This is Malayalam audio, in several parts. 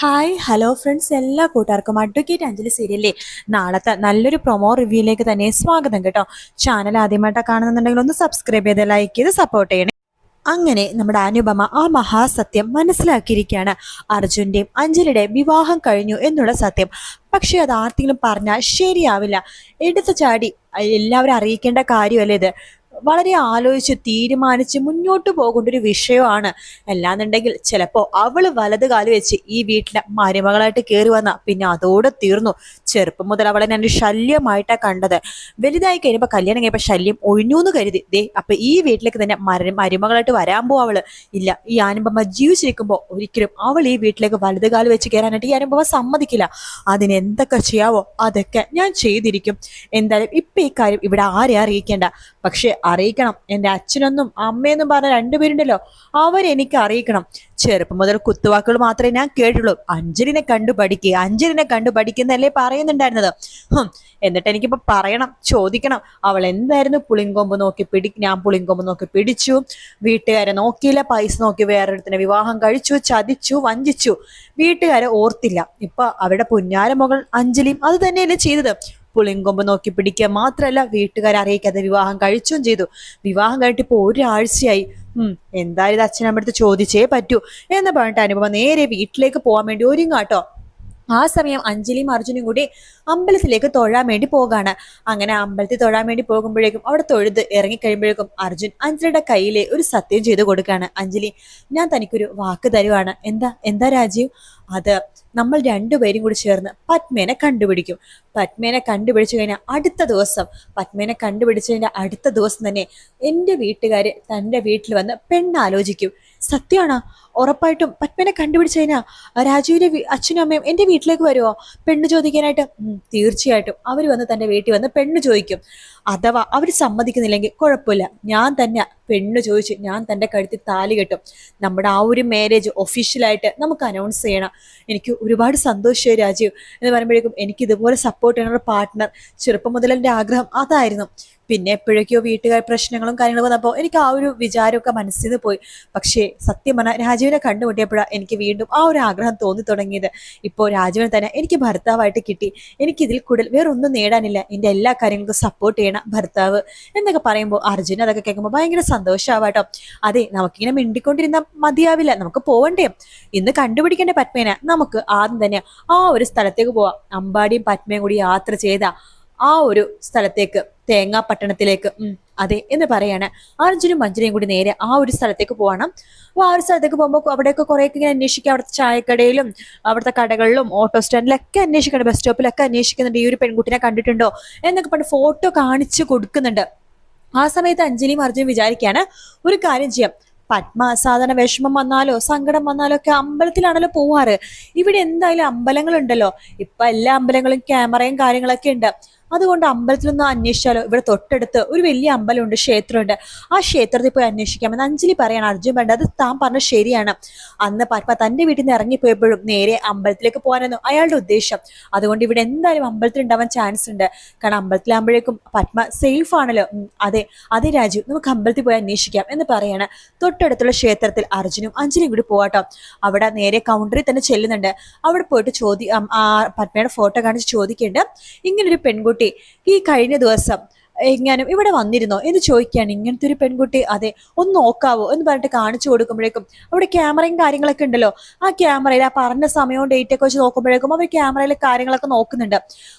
ഹായ് ഹലോ ഫ്രണ്ട്സ്, എല്ലാ കൂട്ടുകാർക്കും അഡ്വക്കേറ്റ് അഞ്ജലി സീരിയലിലെ നാളത്തെ നല്ലൊരു പ്രൊമോ റിവ്യൂയിലേക്ക് തന്നെ സ്വാഗതം കേട്ടോ. ചാനൽ ആദ്യമായിട്ടാണ് കാണുന്നുണ്ടെങ്കിൽ ഒന്ന് സബ്സ്ക്രൈബ് ചെയ്ത് ലൈക്ക് ചെയ്ത് സപ്പോർട്ട് ചെയ്യണേ. അങ്ങനെ നമ്മുടെ അനുപമ ആ മഹാസത്യം മനസ്സിലാക്കിയിരിക്കുകയാണ്. അർജുൻ്റെയും അഞ്ജലിയുടെയും വിവാഹം കഴിഞ്ഞു എന്നുള്ള സത്യം. പക്ഷെ അത് ആർക്കെങ്കിലും പറഞ്ഞാൽ ശരിയാവില്ല. എടുത്തു ചാടി എല്ലാവരും അറിയിക്കേണ്ട കാര്യമല്ലേ ഇത്. വളരെ ആലോചിച്ച് തീരുമാനിച്ച് മുന്നോട്ട് പോകേണ്ട ഒരു വിഷയമാണ്. അല്ലാന്നുണ്ടെങ്കിൽ ചിലപ്പോ അവള് വലത് കാല് വെച്ച് ഈ വീട്ടിലെ മരുമകളായിട്ട് കയറി വന്ന പിന്നെ അതോടെ തീർന്നു. ചെറുപ്പം മുതൽ അവളെ ഞാൻ ഒരു ശല്യമായിട്ടാണ് കണ്ടത്. വലുതായി കഴിയുമ്പോൾ കല്യാണം കഴിയുമ്പോൾ ശല്യം ഒഴിഞ്ഞു എന്ന് കരുതി ദേ അപ്പൊ ഈ വീട്ടിലേക്ക് തന്നെ മരുമകളായിട്ട് വരാൻ പോവാ അവള്. ഇല്ല, ഈ അനുപമ ജീവിച്ചിരിക്കുമ്പോൾ ഒരിക്കലും അവൾ ഈ വീട്ടിലേക്ക് വലത് കാല് വെച്ച് കയറാനായിട്ട് ഈ അനുപമ സമ്മതിക്കില്ല. അതിനെന്തൊക്കെ ചെയ്യാവോ അതൊക്കെ ഞാൻ ചെയ്തിരിക്കും. എന്തായാലും ഇപ്പൊ ഈ കാര്യം ഇവിടെ ആരെ അറിയിക്കേണ്ട. പക്ഷെ അറിയിക്കണം, എൻ്റെ അച്ഛനൊന്നും അമ്മയെന്നും പറഞ്ഞ രണ്ടുപേരുണ്ടല്ലോ, അവരെനിക്ക് അറിയിക്കണം. ചെറുപ്പം മുതൽ കുത്തുവാക്കുകൾ മാത്രമേ ഞാൻ കേട്ടുള്ളൂ. അഞ്ജലിനെ കണ്ടു പഠിക്കുക, അഞ്ജലിനെ കണ്ടു പഠിക്കുന്നല്ലേ പറയുന്നുണ്ടായിരുന്നത്. എന്നിട്ട് എനിക്കിപ്പോ പറയണം, ചോദിക്കണം, അവൾ എന്തായിരുന്നു പുളിങ്കൊമ്പ് നോക്കി ഞാൻ പുളിങ്കൊമ്പ് നോക്കി പിടിച്ചു, വീട്ടുകാരെ നോക്കിയില്ല, പൈസ നോക്കി വേറൊരുത്തിനെ വിവാഹം കഴിച്ചു, ചതിച്ചു, വഞ്ചിച്ചു, വീട്ടുകാരെ ഓർത്തില്ല. ഇപ്പൊ അവരുടെ പുന്നാര മകൾ അഞ്ജലിയും അത് തന്നെയല്ലേ ചെയ്തത്. പുളിങ്കൊമ്പ് നോക്കി പിടിക്കുക മാത്രമല്ല, വീട്ടുകാരെ അറിയിക്കാതെ വിവാഹം കഴിച്ചും ചെയ്തു. വിവാഹം കഴിഞ്ഞിട്ട് ഇപ്പൊ ഒരാഴ്ചയായി. എന്തായാലും ഇത് അച്ഛനമ്മടുത്ത് ചോദിച്ചേ പറ്റൂ എന്ന് പറഞ്ഞിട്ട് അനുപമ നേരെ വീട്ടിലേക്ക് പോകാൻ വേണ്ടി ഒരുങ്ങാട്ടോ. ആ സമയം അഞ്ജലിയും അർജുനും കൂടി അമ്പലത്തിലേക്ക് തൊഴാൻ വേണ്ടി പോകാണ്. അങ്ങനെ അമ്പലത്തിൽ തൊഴാൻ വേണ്ടി പോകുമ്പോഴേക്കും അവിടെ തൊഴുത് ഇറങ്ങിക്കഴിയുമ്പോഴേക്കും അർജുൻ അഞ്ജലിയുടെ കയ്യിലെ ഒരു സത്യം ചെയ്ത് കൊടുക്കാണ്. അഞ്ജലി, ഞാൻ തനിക്കൊരു വാക്ക് തരുവാണ്. എന്താ എന്താ രാജീവ്? അത് നമ്മൾ രണ്ടുപേരും കൂടി ചേർന്ന് പത്മേനെ കണ്ടുപിടിക്കും. പത്മേനെ കണ്ടുപിടിച്ചു കഴിഞ്ഞാൽ പത്മേനെ കണ്ടുപിടിച്ചതിന്റെ അടുത്ത ദിവസം തന്നെ എൻ്റെ വീട്ടുകാര് തൻ്റെ വീട്ടിൽ വന്ന് പെണ്ണാലോചിക്കും. സത്യമാണോ? ഉറപ്പായിട്ടും പത്മേനെ കണ്ടുപിടിച്ചു കഴിഞ്ഞാൽ രാജുവിന്റെ അച്ഛനും അമ്മയും എൻ്റെ വീട്ടിലേക്ക് വരുമോ പെണ്ണ് ചോദിക്കാനായിട്ട്? തീർച്ചയായിട്ടും അവർ വന്ന് തൻ്റെ വീട്ടിൽ വന്ന് പെണ്ണ് ചോദിക്കും. അഥവാ അവർ സമ്മതിക്കുന്നില്ലെങ്കിൽ കുഴപ്പമില്ല, ഞാൻ തന്നെ പെണ്ണ് ചോദിച്ച് ഞാൻ തൻ്റെ കഴുത്തിൽ താലി കെട്ടും. നമ്മുടെ ആ ഒരു മാരേജ് ഒഫീഷ്യലായിട്ട് നമുക്ക് അനൗൺസ് ചെയ്യണം. എനിക്ക് ഒരുപാട് സന്തോഷമായി രാജീവ് എന്ന് പറയുമ്പോഴേക്കും, എനിക്ക് ഇതുപോലെ സപ്പോർട്ട് ചെയ്യുന്ന ഒരു പാർട്ട്ണർ ചെറുപ്പം മുതൽ എൻ്റെ ആഗ്രഹം അതായിരുന്നു. പിന്നെ എപ്പോഴൊക്കെയോ വീട്ടുകാർ പ്രശ്നങ്ങളും കാര്യങ്ങളും വന്നപ്പോൾ എനിക്ക് ആ ഒരു വിചാരമൊക്കെ മനസ്സിൽ നിന്ന് പോയി. പക്ഷേ സത്യം പറഞ്ഞാൽ രാജീവിനെ കണ്ടുമുട്ടിയപ്പോഴാണ് എനിക്ക് വീണ്ടും ആ ഒരു ആഗ്രഹം തോന്നി തുടങ്ങിയത്. ഇപ്പോൾ രാജീവിനെ തന്നെ എനിക്ക് ഭർത്താവായിട്ട് കിട്ടി. എനിക്കിതിൽ കൂടുതൽ വേറൊന്നും നേടാനില്ല. എൻ്റെ എല്ലാ കാര്യങ്ങൾക്കും സപ്പോർട്ട് ചെയ്യണം ഭർത്താവ് എന്നൊക്കെ പറയുമ്പോൾ അർജുൻ അതൊക്കെ കേൾക്കുമ്പോൾ ഭയങ്കര സന്തോഷമാവാട്ടോ. അതെ, നമുക്കിങ്ങനെ മിണ്ടിക്കൊണ്ടിരുന്ന മതിയാവില്ല, നമുക്ക് പോവണ്ടേ? ഇന്ന് കണ്ടുപിടിക്കേണ്ട പത്മേനെ നമുക്ക് ആദ്യം തന്നെ ആ ഒരു സ്ഥലത്തേക്ക് പോവാം. അമ്പാടിയും പത്മയും കൂടി യാത്ര ചെയ്ത ആ ഒരു സ്ഥലത്തേക്ക്, തേങ്ങാപട്ടണത്തിലേക്ക്. അതെ എന്ന് പറയാണ്. അർജുനും മഞ്ജുനയും കൂടി നേരെ ആ ഒരു സ്ഥലത്തേക്ക് പോകണം. അപ്പൊ ആ ഒരു സ്ഥലത്തേക്ക് പോകുമ്പോൾ അവിടെയൊക്കെ കുറേയൊക്കെ ഇങ്ങനെ അന്വേഷിക്കുക. അവിടുത്തെ ചായക്കടയിലും അവിടുത്തെ കടകളിലും ഓട്ടോ സ്റ്റാൻഡിലൊക്കെ അന്വേഷിക്കുന്നുണ്ട്, ബസ് സ്റ്റോപ്പിലൊക്കെ അന്വേഷിക്കുന്നുണ്ട്. ഈ ഒരു പെൺകുട്ടിനെ കണ്ടിട്ടുണ്ടോ എന്നൊക്കെ പറഞ്ഞ് ഫോട്ടോ കാണിച്ചു കൊടുക്കുന്നുണ്ട്. ആ സമയത്ത് അഞ്ജലിയും അർജുനും വിചാരിക്കുകയാണ്, ഒരു കാര്യം ചെയ്യാം, പത്മ സാധാരണ വിഷമം വന്നാലോ സങ്കടം വന്നാലോ ഒക്കെ അമ്പലത്തിലാണല്ലോ പോവാറ്. ഇവിടെ എന്തായാലും അമ്പലങ്ങളുണ്ടല്ലോ, ഇപ്പൊ എല്ലാ അമ്പലങ്ങളും ക്യാമറയും കാര്യങ്ങളൊക്കെ ഉണ്ട്. അതുകൊണ്ട് അമ്പലത്തിലൊന്ന് അന്വേഷിച്ചാലോ? ഇവിടെ തൊട്ടടുത്ത് ഒരു വലിയ അമ്പലമുണ്ട്, ക്ഷേത്രമുണ്ട്. ആ ക്ഷേത്രത്തിൽ പോയി അന്വേഷിക്കാമെന്ന് അഞ്ജലി പറയാണ്. അർജുൻ വേണ്ട, അത് താൻ പറഞ്ഞ ശരിയാണ്. അന്ന് പത്മ തന്റെ വീട്ടിൽ നിന്ന് ഇറങ്ങിപ്പോയപ്പോഴും നേരെ അമ്പലത്തിലേക്ക് പോകാനായിരുന്നു അയാളുടെ ഉദ്ദേശം. അതുകൊണ്ട് ഇവിടെ എന്തായാലും അമ്പലത്തിൽ ഉണ്ടാവാൻ ചാൻസ് ഉണ്ട്. കാരണം അമ്പലത്തിലാകുമ്പോഴേക്കും പത്മ സേഫ് ആണല്ലോ. അതെ അതെ രാജു, നമുക്ക് അമ്പലത്തിൽ പോയി അന്വേഷിക്കാം എന്ന് പറയാണ്. തൊട്ടടുത്തുള്ള ക്ഷേത്രത്തിൽ അർജുനും അഞ്ജലിയും കൂടി പോവാട്ടോ. അവിടെ നേരെ കൗണ്ടറിൽ തന്നെ ചെല്ലുന്നുണ്ട്. അവിടെ പോയിട്ട് പത്മയുടെ ഫോട്ടോ കാണിച്ച് ചോദിക്കേണ്ട, ഇങ്ങനൊരു പെൺകുട്ടി ഈ കഴിഞ്ഞ ദിവസം എങ്ങാനും ഇവിടെ വന്നിരുന്നോ എന്ന് ചോദിക്കുകയാണ്. ഇങ്ങനത്തെ ഒരു പെൺകുട്ടി, അതെ, ഒന്ന് നോക്കാവോ എന്ന് പറഞ്ഞിട്ട് കാണിച്ചു കൊടുക്കുമ്പോഴേക്കും അവിടെ ക്യാമറയും കാര്യങ്ങളൊക്കെ ഉണ്ടല്ലോ. ആ ക്യാമറയിൽ ആ പറഞ്ഞ സമയവും ഡേറ്റ് ഒക്കെ വെച്ച് നോക്കുമ്പോഴേക്കും അവർ ക്യാമറയിൽ കാര്യങ്ങളൊക്കെ നോക്കുന്നുണ്ട്.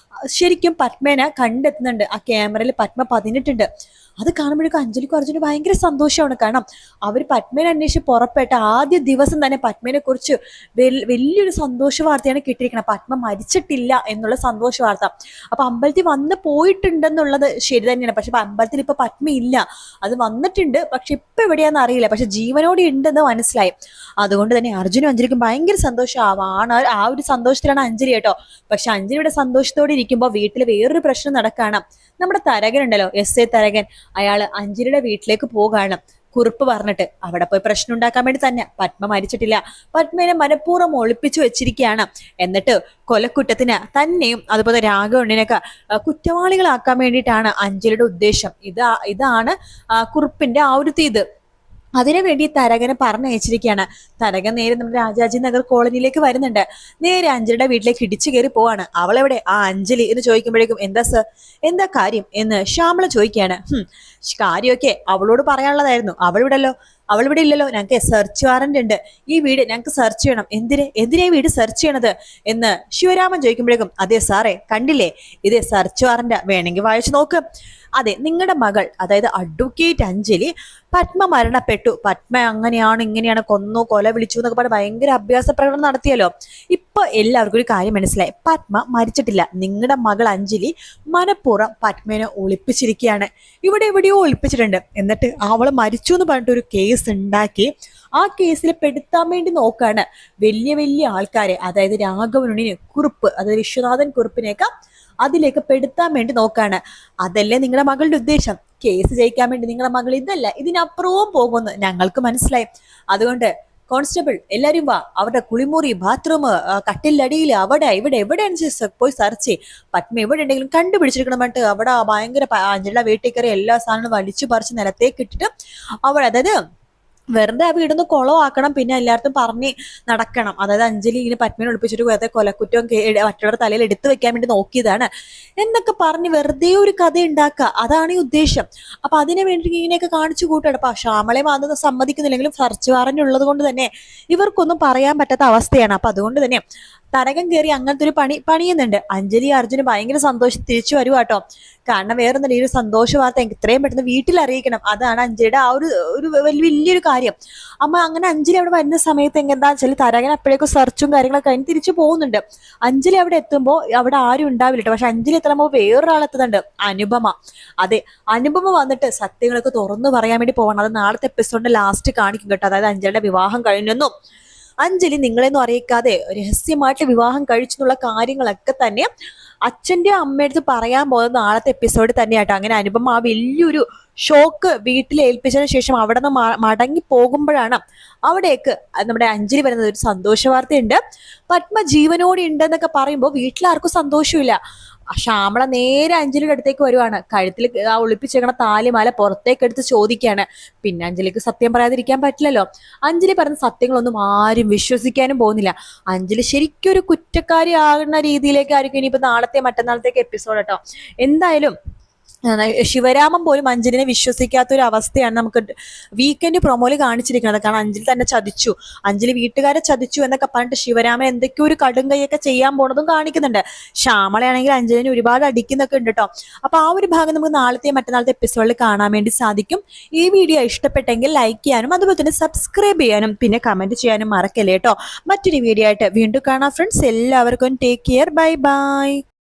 ശരിക്കും പത്മേനെ കണ്ടെത്തുന്നുണ്ട്. ആ ക്യാമറയിൽ പത്മ പതിഞ്ഞിട്ടുണ്ട്. അത് കാണുമ്പോഴേക്കും അഞ്ജലിക്കും അർജുനും ഭയങ്കര സന്തോഷമാണ്. കാരണം അവർ പത്മേനെ അന്വേഷിച്ച് പുറപ്പെട്ട ആദ്യ ദിവസം തന്നെ പത്മേനെ കുറിച്ച് വലിയൊരു സന്തോഷ വാർത്തയാണ് കിട്ടിയിരിക്കുന്നത്. പത്മ മരിച്ചിട്ടില്ല എന്നുള്ള സന്തോഷ വാർത്ത. അപ്പൊ അമ്പലത്തിൽ വന്ന് പോയിട്ടുണ്ടെന്നുള്ളത് ശരി തന്നെയാണ്. പക്ഷെ അമ്പലത്തിൽ ഇപ്പൊ പത്മ ഇല്ല, അത് വന്നിട്ടുണ്ട്, പക്ഷെ ഇപ്പൊ എവിടെയാണെന്ന് അറിയില്ല. പക്ഷെ ജീവനോടെ ഉണ്ടെന്ന് മനസ്സിലായി. അതുകൊണ്ട് തന്നെ അർജുനും അഞ്ജലിക്കും ഭയങ്കര സന്തോഷമാണ്. ആ ഒരു സന്തോഷത്തിലാണ് അഞ്ജലി കേട്ടോ. പക്ഷെ അഞ്ജലിയുടെ സന്തോഷത്തോടെ ഇരിക്കുമ്പോൾ വീട്ടിൽ വേറൊരു പ്രശ്നം നടക്കാണ്. നമ്മുടെ തരകൻ ഉണ്ടല്ലോ, എസ് എ തരകൻ, അയാള് അഞ്ജലിയുടെ വീട്ടിലേക്ക് പോകാണ് കുറിപ്പ് പറഞ്ഞിട്ട്. അവിടെ പോയി പ്രശ്നം ഉണ്ടാക്കാൻ വേണ്ടി തന്നെ. പത്മ മരിച്ചിട്ടില്ല, പത്മേനെ മനഃപൂർവ്വം ഒളിപ്പിച്ചു വെച്ചിരിക്കുകയാണ്. എന്നിട്ട് കൊലക്കുറ്റത്തിന് തന്നെയും അതുപോലെ രാഘവണ്ണിനൊക്കെ കുറ്റവാളികളാക്കാൻ വേണ്ടിയിട്ടാണ് അഞ്ജലിയുടെ ഉദ്ദേശം. ഇതാണ് കുറിപ്പിന്റെ ആ ഒരു തീത്. അതിനുവേണ്ടി തരകനെ പറഞ്ഞയച്ചിരിക്കുകയാണ്. തരകൻ നേരെ നമ്മുടെ രാജാജി നഗർ കോളനിയിലേക്ക് വരുന്നുണ്ട്. നേരെ അഞ്ജലിയുടെ വീട്ടിലേക്ക് ഇടിച്ചു കയറി പോവാണ്. അവളെവിടെ ആ അഞ്ജലി എന്ന് ചോദിക്കുമ്പോഴേക്കും എന്താ സർ, എന്താ കാര്യം എന്ന് ശ്യാമള ചോദിക്കുകയാണ്. കാര്യമൊക്കെ അവളോട് പറയാനുള്ളതായിരുന്നു. അവളിവിടെ ഇല്ലല്ലോ. ഞങ്ങൾക്ക് സെർച്ച് വാറന്റ് ഉണ്ട്. ഈ വീട് ഞങ്ങൾക്ക് സെർച്ച് ചെയ്യണം. എന്തിനാ ഈ വീട് സെർച്ച് ചെയ്യണത് എന്ന് ശിവരാമൻ ചോദിക്കുമ്പോഴേക്കും അതെ സാറേ, കണ്ടില്ലേ, ഇതേ സെർച്ച് വാറന്റ്, വേണമെങ്കിൽ വായിച്ചു നോക്ക്. അതെ, നിങ്ങളുടെ മകൾ, അതായത് അഡ്വക്കേറ്റ് അഞ്ജലി, പത്മ മരണപ്പെട്ടു. പത്മ അങ്ങനെയാണ് ഇങ്ങനെയാണ്, കൊല വിളിച്ചു എന്നൊക്കെ പറഞ്ഞ് ഭയങ്കര അഭ്യാസ പ്രകടനം നടത്തിയല്ലോ. ഇപ്പൊ എല്ലാവർക്കും ഒരു കാര്യം മനസ്സിലായി, പത്മ മരിച്ചിട്ടില്ല. നിങ്ങളുടെ മകൾ അഞ്ജലി മനഃപൂർവ്വം പത്മേനെ ഒളിപ്പിച്ചിരിക്കുകയാണ്. ഇവിടെ എവിടെയോ ഒളിപ്പിച്ചിട്ടുണ്ട്. എന്നിട്ട് അവള് മരിച്ചു എന്ന് പറഞ്ഞിട്ട് ഒരു കേസ് ഉണ്ടാക്കി ആ കേസിൽ പെടുത്താൻ വേണ്ടി നോക്കാണ് വലിയ വലിയ ആൾക്കാരെ, അതായത് രാഘവനുണ്ണിനെ, കുറുപ്പ്, അതായത് വിശ്വനാഥൻ കുറുപ്പിനെയൊക്കെ അതിലേക്ക് പെടുത്താൻ വേണ്ടി നോക്കാണ്. അതല്ലേ നിങ്ങളുടെ മകളുടെ ഉദ്ദേശം? കേസ് ജയിക്കാൻ വേണ്ടി നിങ്ങളുടെ മകൾ ഇതല്ല, ഇതിനപ്പുറവും പോകുമെന്ന് ഞങ്ങൾക്ക് മനസ്സിലായി. അതുകൊണ്ട് കോൺസ്റ്റബിൾ എല്ലാവരും വാ, അവരുടെ കുളിമുറി, ബാത്റൂം, കട്ടിലടിയിൽ, അവിടെ ഇവിടെ എവിടെയാണ് പോയി സെർച്ച് ചെയ്യും. പത്മ എവിടെ ഉണ്ടെങ്കിലും കണ്ടുപിടിച്ചിരിക്കണം പറഞ്ഞിട്ട് അവിടെ ഭയങ്കര അഞ്ജലിയുടെ വീട്ടിൽ കയറി എല്ലാ സാധനവും വലിച്ചു പറിച്ച് നിലത്തേക്ക് ഇട്ടിട്ട് അവിടെ, അതായത് വെറുതെ ആ വീടൊന്ന് കുളമാക്കണം. പിന്നെ എല്ലായിടത്തും പറഞ്ഞ് നടക്കണം. അതായത് അഞ്ജലി ഇങ്ങനെ പത്മനെ ഒളിപ്പിച്ചിട്ട് വെറുതെ കൊലക്കുറ്റവും മറ്റുള്ളവരുടെ തലയിൽ എടുത്തു വെക്കാൻ വേണ്ടി നോക്കിയതാണ് എന്നൊക്കെ പറഞ്ഞ് വെറുതെ ഒരു കഥ ഉണ്ടാക്കുക. അതാണ് ഈ ഉദ്ദേശം. അപ്പൊ അതിനു വേണ്ടി ഇങ്ങനെയൊക്കെ കാണിച്ചു കൂട്ടാണ്. അപ്പൊ ശ്യാമളയും അതൊന്നും സമ്മതിക്കുന്നില്ലെങ്കിലും സെർച്ച് വാറന്റ് ഉള്ളത് കൊണ്ട് തന്നെ ഇവർക്കൊന്നും പറയാൻ പറ്റാത്ത അവസ്ഥയാണ്. അപ്പൊ അതുകൊണ്ട് തന്നെ തരകം കയറി അങ്ങനത്തെ ഒരു പണിയുന്നുണ്ട്. അഞ്ജലി അർജുന് ഭയങ്കര സന്തോഷം തിരിച്ചു വരുവാട്ടോ. കാരണം വേറൊന്നും ഈ ഒരു സന്തോഷ വാർത്ത എനിക്ക് ഇത്രയും പെട്ടെന്ന് വീട്ടിൽ അറിയിക്കണം. അതാണ് അഞ്ജലിയുടെ ആ ഒരു വലിയൊരു കാര്യം. അമ്മ അങ്ങനെ അഞ്ജലി അവിടെ വരുന്ന സമയത്ത് എന്താ വെച്ചാൽ തരകൻ അപ്പോഴേക്കും സെർച്ചും കാര്യങ്ങളൊക്കെ കഴിഞ്ഞ് തിരിച്ചു പോകുന്നുണ്ട്. അഞ്ജലി അവിടെ എത്തുമ്പോൾ അവിടെ ആരും ഉണ്ടാവില്ല കേട്ടോ. പക്ഷെ അഞ്ജലി എത്തുമ്പോൾ വേറൊരാളെത്തുന്നുണ്ട്, അനുപമ. അതെ, അനുപമ വന്നിട്ട് സത്യങ്ങളൊക്കെ തുറന്നു പറയാൻ വേണ്ടി പോകണം. അത് നാളത്തെ എപ്പിസോഡിന്റെ ലാസ്റ്റ് കാണിക്കും കേട്ടോ. അതായത് അഞ്ജലിയുടെ വിവാഹം കഴിഞ്ഞെന്നും അഞ്ജലി നിങ്ങളെയൊന്നും അറിയിക്കാതെ രഹസ്യമായിട്ട് വിവാഹം കഴിച്ചു എന്നുള്ള കാര്യങ്ങളൊക്കെ തന്നെ അച്ഛൻ്റെ അമ്മയടുത്ത് പറയാൻ പോകുന്നത് നാളത്തെ എപ്പിസോഡ് തന്നെയാട്ടോ. അങ്ങനെ അനുപമ ആ വലിയൊരു ഷോക്ക് വീട്ടിൽ ഏൽപ്പിച്ചതിന് ശേഷം അവിടെ നിന്ന് മടങ്ങി പോകുമ്പോഴാണ് അവിടേക്ക് നമ്മുടെ അഞ്ജലി വരുന്നത്. ഒരു സന്തോഷ വാർത്തയുണ്ട്, പത്മ ജീവനോടെ ഉണ്ടെന്നൊക്കെ പറയുമ്പോൾ വീട്ടിലാർക്കും സന്തോഷമില്ല. ശ്യാമള നേരെ അഞ്ജലിയുടെ അടുത്തേക്ക് വരുവാണ്. കഴുത്തിൽ ആ ഒളിപ്പിച്ചേക്കണ താലിമാല പുറത്തേക്ക് എടുത്ത് ചോദിക്കുകയാണ്. പിന്നെ അഞ്ജലിക്ക് സത്യം പറയാതിരിക്കാൻ പറ്റില്ലല്ലോ. അഞ്ജലി പറഞ്ഞ സത്യങ്ങളൊന്നും ആരും വിശ്വസിക്കാനും പോകുന്നില്ല. അഞ്ജലി ശരിക്കും ഒരു കുറ്റക്കാരി ആകുന്ന രീതിയിലേക്കായിരിക്കും ഇനിയിപ്പോ നാളത്തെ മറ്റന്നാളത്തേക്ക് എപ്പിസോഡ് കേട്ടോ. എന്തായാലും ശിവരാമൻ പോലും അഞ്ജലിനെ വിശ്വസിക്കാത്ത ഒരു അവസ്ഥയാണ് നമുക്ക് വീക്കെൻഡ് പ്രൊമോയിൽ കാണിച്ചിരിക്കുന്നത്. കാരണം അഞ്ജലി തന്നെ ചതിച്ചു, അഞ്ജലി വീട്ടുകാരെ ചതിച്ചു എന്നൊക്കെ പറഞ്ഞിട്ട് ശിവരാമൻ എന്തൊക്കെയോ ഒരു കടും കൈയൊക്കെ ചെയ്യാൻ പോണതും കാണിക്കുന്നുണ്ട്. ശ്യാമളയാണെങ്കിൽ അഞ്ജലിനെ ഒരുപാട് അടിക്കുന്നൊക്കെ ഉണ്ട് കേട്ടോ. അപ്പൊ ആ ഒരു ഭാഗം നമുക്ക് നാളത്തെ മറ്റന്നാളത്തെ എപ്പിസോഡിൽ കാണാൻ വേണ്ടി സാധിക്കും. ഈ വീഡിയോ ഇഷ്ടപ്പെട്ടെങ്കിൽ ലൈക്ക് ചെയ്യാനും അതുപോലെ തന്നെ സബ്സ്ക്രൈബ് ചെയ്യാനും പിന്നെ കമന്റ് ചെയ്യാനും മറക്കല്ലേ കേട്ടോ. മറ്റൊരു വീഡിയോ ആയിട്ട് വീണ്ടും കാണാം ഫ്രണ്ട്സ്. എല്ലാവർക്കും ടേക്ക് കെയർ, ബൈ ബൈ.